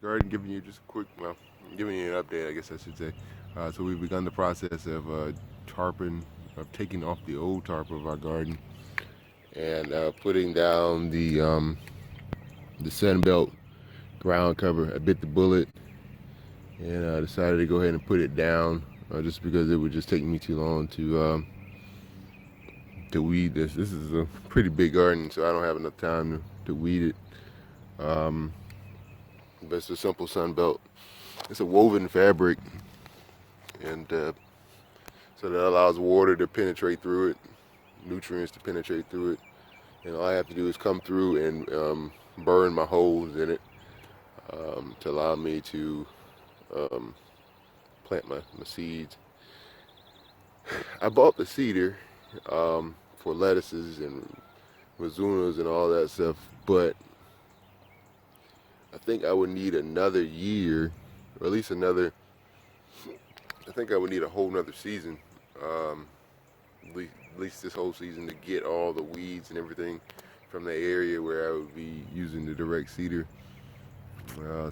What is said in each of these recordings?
garden, giving you just a quick, well, giving you an update, I guess I should say. So we've begun the process of tarping, of taking off the old tarp of our garden and putting down the sunbelt ground cover. I bit the bullet and decided to go ahead and put it down just because it would just take me too long to weed this. This is a pretty big garden, so I don't have enough time to weed it. But it's a simple sunbelt. It's a woven fabric, and so that allows water to penetrate through it, nutrients to penetrate through it, and all I have to do is come through and burn my holes in it to allow me to plant my seeds. I bought the seeder for lettuces and razunas and all that stuff, but I think I would need another year, or at least another, I think I would need a whole nother season, at least this whole season, to get all the weeds and everything from the area where I would be using the direct seeder.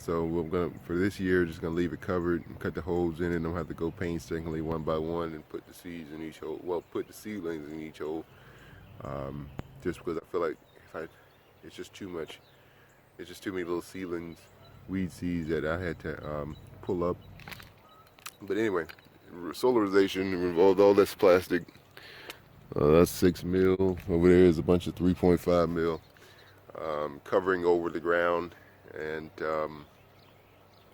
So I'm gonna, for this year, just gonna leave it covered and cut the holes in it. And I'm gonna have to go painstakingly one by one and put the seeds in each hole. Well, put the seedlings in each hole, just because I feel like it's just too much. It's just too many little seedlings, weed seeds that I had to pull up. But anyway, solarization involved all this plastic. That's 6 mil. Over there is a bunch of 3.5 mil covering over the ground, and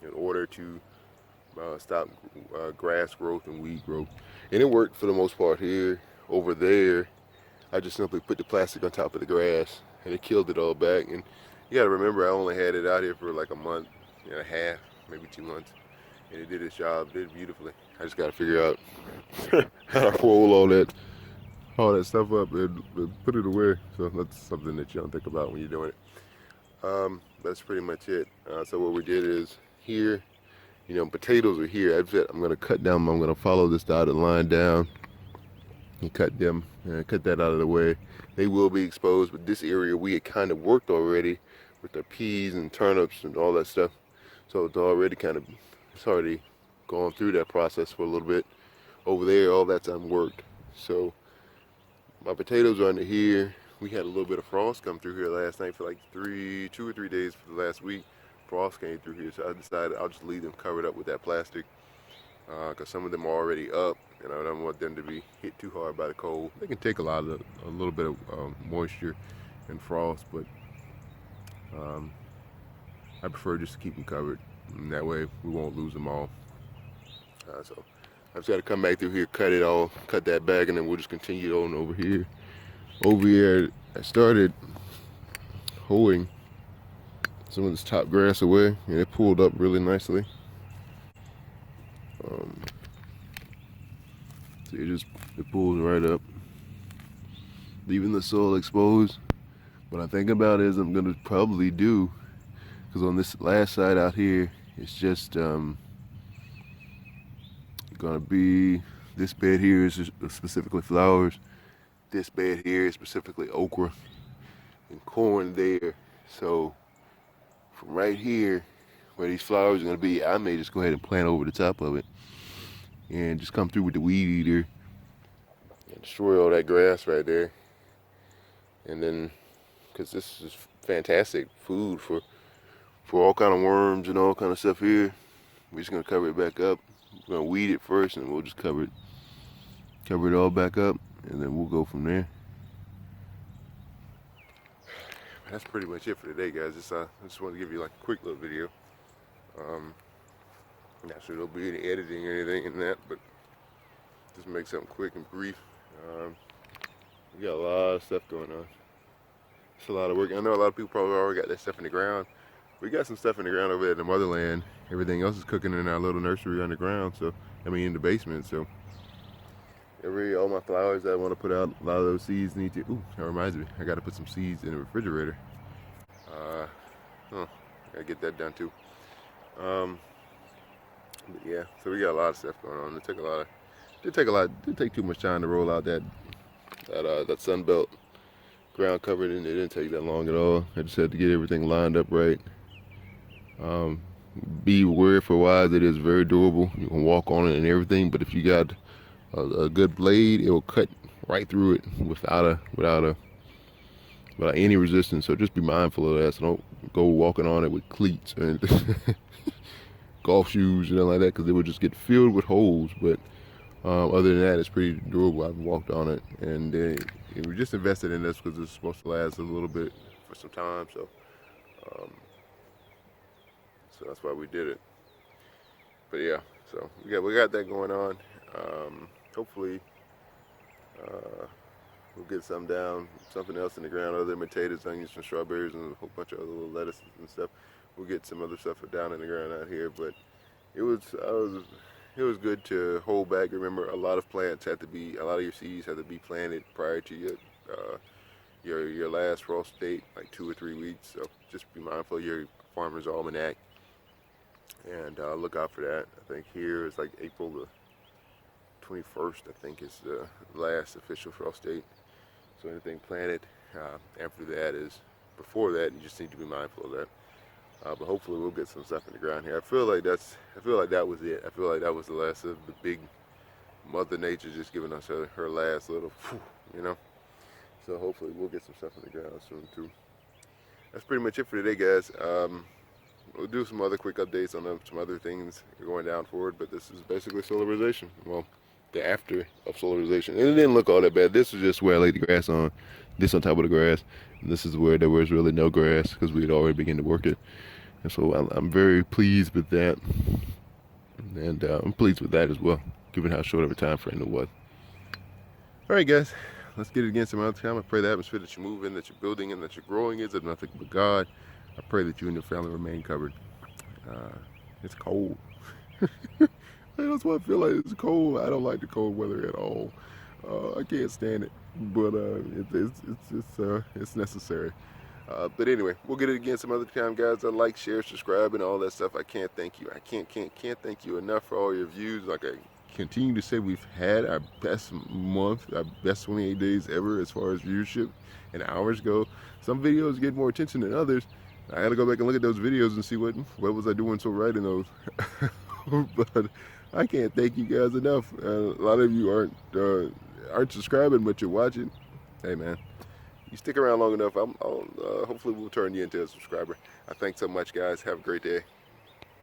in order to stop grass growth and weed growth. And it worked for the most part here. Over there, I just simply put the plastic on top of the grass, and it killed it all back. And you gotta remember, I only had it out here for like a month and a half, maybe 2 months, and it did its job, did it beautifully. I just gotta figure out how to roll all that stuff up and put it away. So that's something that you don't think about when you're doing it. That's pretty much it. So what we did is here, potatoes are here. I'm gonna cut down. I'm gonna follow this dotted line down and cut them, cut that out of the way. They will be exposed, but this area we had kind of worked already with the peas and turnips and all that stuff. So it's already gone through that process for a little bit. Over there, all that's unworked. So my potatoes are under here. We had a little bit of frost come through here last night for like 2 or 3 days for the last week. Frost came through here, so I decided I'll just leave them covered up with that plastic because some of them are already up, and I don't want them to be hit too hard by the cold. They can take a little bit of moisture and frost, but I prefer just to keep them covered, and that way we won't lose them all. So I've got to come back through here, cut that back, and then we'll just continue on over here. Over here, I started hoeing some of this top grass away, and it pulled up really nicely. So it pulls right up, leaving the soil exposed. What I'm thinking about is I'm gonna probably do, because on this last side out here, it's just gonna be, this bed here is specifically flowers. This bed here is specifically okra and corn there. So from right here, where these flowers are gonna be, I may just go ahead and plant over the top of it and just come through with the weed eater and destroy all that grass right there. And then, because this is fantastic food for all kind of worms and all kind of stuff here, we're just gonna cover it back up. We're gonna weed it first, and we'll just cover it all back up, and then we'll go from there. That's pretty much it for today, guys. I just want to give you like a quick little video. Not sure there'll be any editing or anything in that, but just make something quick and brief. We got a lot of stuff going on. It's a lot of work. I know a lot of people probably already got that stuff in the ground. We got some stuff in the ground over there at the motherland. Everything else is cooking in our little nursery underground. So, in the basement. So, all my flowers that I want to put out, a lot of those seeds need to. Ooh, that reminds me. I got to put some seeds in the refrigerator. Gotta get that done too. But yeah, so we got a lot of stuff going on. It didn't take too much time to roll out that sunbelt ground covered, and it didn't take that long at all. I just had to get everything lined up right. be aware for a while. It is very durable. You can walk on it and everything, but if you got a good blade, it will cut right through it without any resistance. So just be mindful of that. So don't go walking on it with cleats and golf shoes, like that, because it would just get filled with holes. But other than that, it's pretty durable. I've walked on it, and we just invested in this because it's supposed to last a little bit for some time. Um, so that's why we did it. But yeah, so we got that going on. Hopefully, we'll get something else in the ground other than potatoes, onions, and strawberries, and a whole bunch of other little lettuces and stuff. We'll get some other stuff down in the ground out here. But it was good to hold back. Remember, a lot of your seeds have to be planted prior to your last frost date, like 2 or 3 weeks. So just be mindful of your farmer's almanac and look out for that. I think here is like April the 21st. I think is the last official frost date. So anything planted before that, you just need to be mindful of that. But hopefully we'll get some stuff in the ground here. I feel like that was it. I feel like that was the last of the big Mother Nature just giving us her last little, So hopefully we'll get some stuff in the ground soon too. That's pretty much it for today, guys. We'll do some other quick updates on some other things going down forward, but this is basically solarization. Well, the after of solarization. And it didn't look all that bad. This is just where I laid the grass on. This on top of the grass. And this is where there was really no grass because we had already begun to work it. And so I'm very pleased with that. And I'm pleased with that as well, given how short of a time frame it was. All right, guys. Let's get it again some other time. I pray the atmosphere that you move in, that you're building in, that you're growing is of nothing but God. I pray that you and your family remain covered. It's cold. That's why I feel like it's cold. I don't like the cold weather at all. I can't stand it, but it's necessary. But anyway, we'll get it again some other time, guys. Like, share, subscribe, and all that stuff. I can't thank you. I can't thank you enough for all your views. Like I continue to say, we've had our best month, our best 28 days ever as far as viewership and hours go. Some videos get more attention than others. I got to go back and look at those videos and see what was I doing so right in those. But I can't thank you guys enough. A lot of you aren't subscribing, but you're watching. Hey, man, you stick around long enough, hopefully we'll turn you into a subscriber. I thanks so much, guys. Have a great day.